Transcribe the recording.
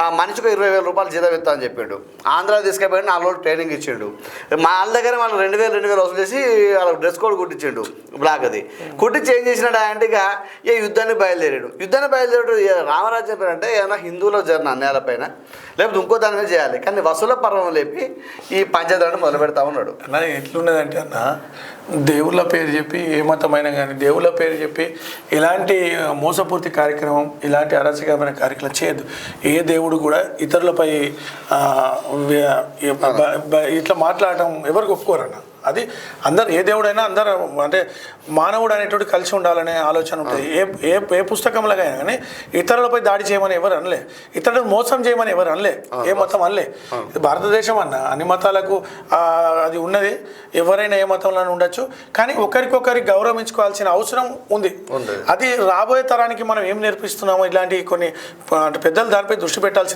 ఆ మనిషికి 20,000 రూపాయలు జీతం ఇస్తా అని చెప్పిండు. ఆంధ్ర తీసుకెళ్ళి 4 రోజులు ట్రైనింగ్ ఇచ్చిండు. మా వాళ్ళ దగ్గర వాళ్ళు 2,000 వసూలు చేసి వాళ్ళకి డ్రెస్ కోడ్ కుట్టించిండు, బ్లాక్ అది కుట్టించి ఏం చేసినాడు అంటే ఇక యుద్ధాన్ని బయలుదేరాడు. రామరాజ్యం పేరు అంటే ఏమైనా హిందువులో జరిగిన అన్యాయాల పైన లేకపోతే ఇంకో దాని మీద చేయాలి, కానీ వసూల పర్వం లేపి ఈ పంచాయతీ మొదలు పెడతా ఉన్నాడు. అన్న ఎట్లున్నదంటే అన్న, దేవుళ్ళ పేరు చెప్పి ఏ మతమైనా కానీ దేవుళ్ళ పేరు చెప్పి ఇలాంటి మోసపూర్తి కార్యక్రమం, ఇలాంటి అరాచకమైన కార్యక్రమం చేయదు. ఏ దేవుడు కూడా ఇతరులపై ఇట్లా మాట్లాడటం ఎవరికి ఒప్పుకోరన్న. అది అందరు ఏ దేవుడైనా అందరూ అంటే మానవుడు అనేటువంటి కలిసి ఉండాలనే ఆలోచన ఉంటుంది. ఏ పుస్తకంలో కానీ ఇతరులపై దాడి చేయమని ఎవరు అనలే, ఇతరులకు మోసం చేయమని ఎవరు అనలే, ఏ మతం అనలే. ఇది భారతదేశం అన్న, అన్ని మతాలకు అది ఉన్నది. ఎవరైనా ఏ మతంలో ఉండొచ్చు, కానీ ఒకరికొకరికి గౌరవించుకోవాల్సిన అవసరం ఉంది. అది రాబోయే తరానికి మనం ఏం నేర్పిస్తున్నామో ఇలాంటి కొన్ని పెద్దలు దానిపై దృష్టి పెట్టాల్సిన